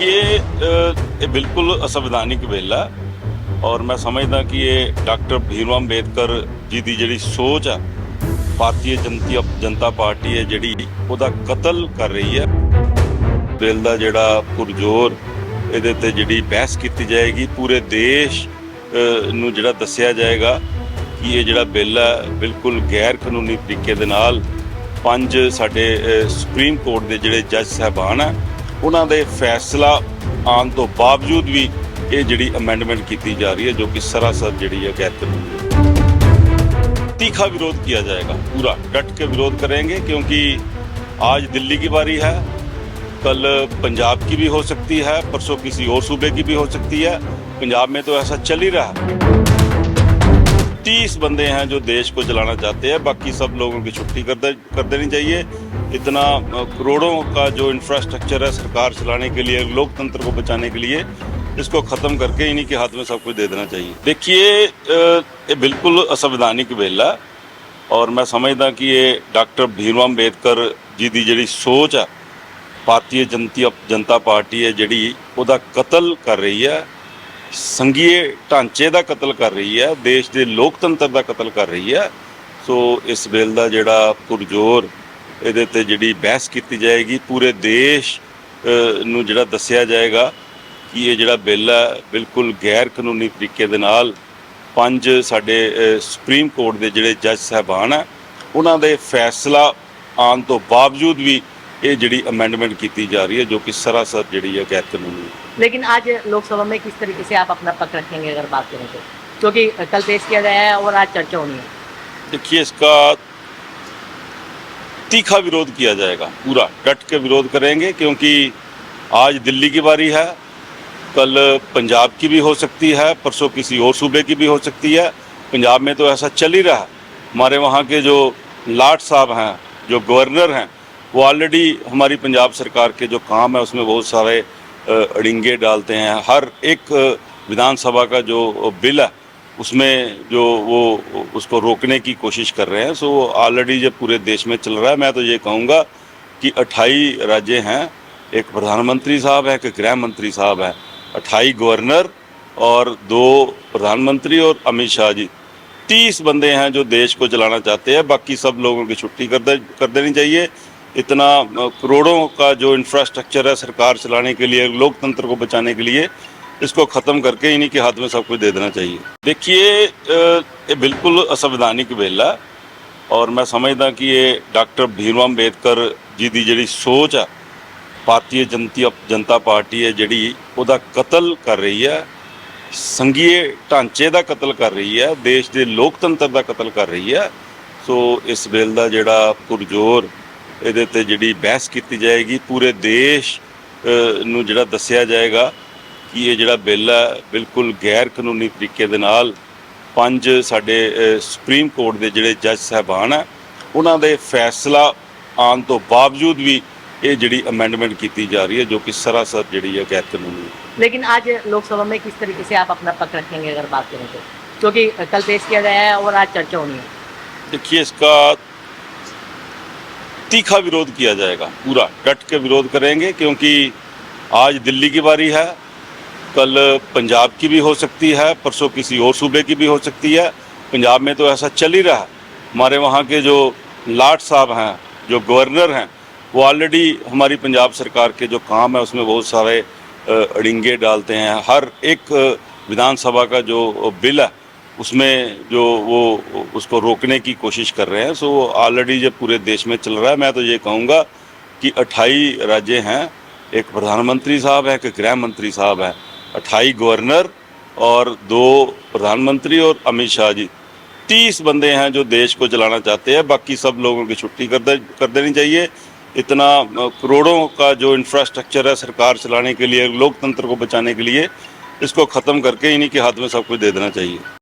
ये बिल्कुल असंवैधानिक बिल है और मैं समझदा कि ये डॉक्टर भीमराव अंबेडकर जी की जिहड़ी सोच है भारतीय जनता पार्टी है जिहड़ी ਉਹਦਾ कतल कर रही है। बिल का जिहड़ा पुरजोर ਇਹਦੇ ਤੇ ਜਿਹੜੀ ਬਹਿਸ ਕੀਤੀ ਜਾਏਗੀ पूरे देश ਨੂੰ ਜਿਹੜਾ ਦੱਸਿਆ ਜਾਏਗਾ ਕਿ ਇਹ ਜਿਹੜਾ ਬਿੱਲ ਹੈ ਬਿਲਕੁਲ ਗੈਰ ਕਾਨੂੰਨੀ ਤਰੀਕੇ ਦੇ ਨਾਲ ਪੰਜ ਸਾਡੇ ਸੁਪਰੀਮ ਕੋਰਟ ਦੇ ਜਿਹੜੇ ਜੱਜ ਸਾਹਿਬਾਨ ਆ ਉਹਨਾਂ ਦੇ ਫੈਸਲਾ ਆਉਣ ਤੋਂ ਬਾਵਜੂਦ ਵੀ ये जिहड़ी अमेंडमेंट की जा रही है जो कि सरासर जिहड़ी है गैर कानूनी है। तीखा विरोध किया जाएगा, पूरा डट के विरोध करेंगे क्योंकि आज दिल्ली की बारी है, कल पंजाब की भी हो सकती है, परसों किसी और सूबे की भी हो सकती है। पंजाब में तो ऐसा चल ही रहा है। 30 बंदे हैं जो देश को चलाना चाहते हैं, बाकी सब लोगों की छुट्टी कर देनी चाहिए। इतना करोड़ों का जो इंफ्रास्ट्रक्चर है सरकार चलाने के लिए, लोकतंत्र को बचाने के लिए, इसको ख़त्म करके इन्हीं के हाथ में सब कुछ दे देना चाहिए। देखिए ये बिल्कुल असंवैधानिक बिल है और मैं समझदा कि ये डॉक्टर भीमराव अंबेडकर जी की जिहड़ी सोच है भारतीय जनता पार्टी है जिहड़ी ਉਹਦਾ कतल कर रही है, संघीय ढांचे का कतल कर रही है, देश के लोकतंत्र का कतल कर रही है। सो इस बिल का जिहड़ा पुरजोर ਇਹਦੇ ਤੇ ਜਿਹੜੀ बहस की जाएगी पूरे देश ਨੂੰ ਜਿਹੜਾ ਦੱਸਿਆ ਜਾਏਗਾ कि ये जिहड़ा बिल है बिल्कुल गैर कानूनी तरीके दे नाल पंज साडे सुप्रीम कोर्ट दे जिहड़े जज साहबान है उन्हां दे फैसला आउण तो बावजूद भी ये जिहड़ी अमेंडमेंट की जा रही है जो कि सरासर जिहड़ी है गैर कानूनी है। लेकिन आज लोकसभा में किस तरीके से आप अपना पक्ष रखेंगे अगर बात करें तो, क्योंकि कल पेश किया गया है और आज चर्चा होनी है। देखिए इसका तीखा विरोध किया जाएगा, पूरा डट के विरोध करेंगे क्योंकि आज दिल्ली की बारी है, कल पंजाब की भी हो सकती है, परसों किसी और सूबे की भी हो सकती है। पंजाब में तो ऐसा चल ही रहा है। हमारे वहाँ के जो लाट साहब हैं, जो गवर्नर हैं, वो ऑलरेडी हमारी पंजाब सरकार के जो काम है उसमें बहुत सारे अड़िंगे डालते हैं। हर एक विधानसभा का जो बिल है उसमें जो वो उसको रोकने की कोशिश कर रहे हैं। सो ऑलरेडी जब पूरे देश में चल रहा है, मैं तो ये कहूँगा कि 28 राज्य हैं, एक प्रधानमंत्री साहब है, एक गृह मंत्री साहब है, 28 गवर्नर और 2 प्रधानमंत्री और अमित शाह जी, 30 बंदे हैं जो देश को चलाना चाहते हैं, बाकी सब लोगों की छुट्टी कर देनी चाहिए। इतना करोड़ों का जो इंफ्रास्ट्रक्चर है सरकार चलाने के लिए, लोकतंत्र को बचाने के लिए, इसको ख़त्म करके इन्हीं के हाथ में सब कुछ दे देना चाहिए। देखिए ये बिल्कुल असंवैधानिक बिल है और मैं समझदा कि ये डॉक्टर भीमराव अंबेडकर जी की जिहड़ी सोच है भारतीय जनता पार्टी है जिहड़ी ਉਹਦਾ कतल कर रही है, संघीय ढांचे का कतल कर रही है, देश के लोकतंत्र का कतल कर रही है। सो इस बिल का जिहड़ा पुरजोर ਇਹਦੇ ਤੇ ਜਿਹੜੀ बहस की जाएगी पूरे देश ਨੂੰ ਜਿਹੜਾ ਦੱਸਿਆ ਜਾਏਗਾ कि ये जिहड़ा बिल है बिल्कुल गैर कानूनी तरीके दे नाल पंज साडे सुप्रीम कोर्ट दे जिहड़े जज साहबान है उन्हां दे फैसला आउण तो बावजूद भी ये जिहड़ी अमेंडमेंट की जा रही है जो कि सरासर जिहड़ी है गैर कानूनी है। लेकिन आज लोकसभा में किस तरीके से आप अपना पक्ष रखेंगे अगर बात करें तो, क्योंकि कल पेश किया गया है और आज चर्चा होनी है। देखिए इसका तीखा विरोध किया जाएगा, पूरा डट के विरोध करेंगे क्योंकि आज दिल्ली की बारी है, कल पंजाब की भी हो सकती है, परसों किसी और सूबे की भी हो सकती है। पंजाब में तो ऐसा चल ही रहा है। हमारे वहाँ के जो लाट साहब हैं, जो गवर्नर हैं, वो ऑलरेडी हमारी पंजाब सरकार के जो काम है उसमें बहुत सारे अड़िंगे डालते हैं। हर एक विधानसभा का जो बिल है उसमें जो वो उसको रोकने की कोशिश कर रहे हैं। सो ऑलरेडी जब पूरे देश में चल रहा है, मैं तो ये कहूँगा कि 28 राज्य हैं, एक प्रधानमंत्री साहब है, एक गृह मंत्री साहब है, 28 गवर्नर और 2 प्रधानमंत्री और अमित शाह जी, 30 बंदे हैं जो देश को चलाना चाहते हैं, बाकी सब लोगों की छुट्टी कर देनी चाहिए। इतना करोड़ों का जो इंफ्रास्ट्रक्चर है सरकार चलाने के लिए, लोकतंत्र को बचाने के लिए, इसको ख़त्म करके इन्हीं के हाथ में सब कुछ दे देना चाहिए।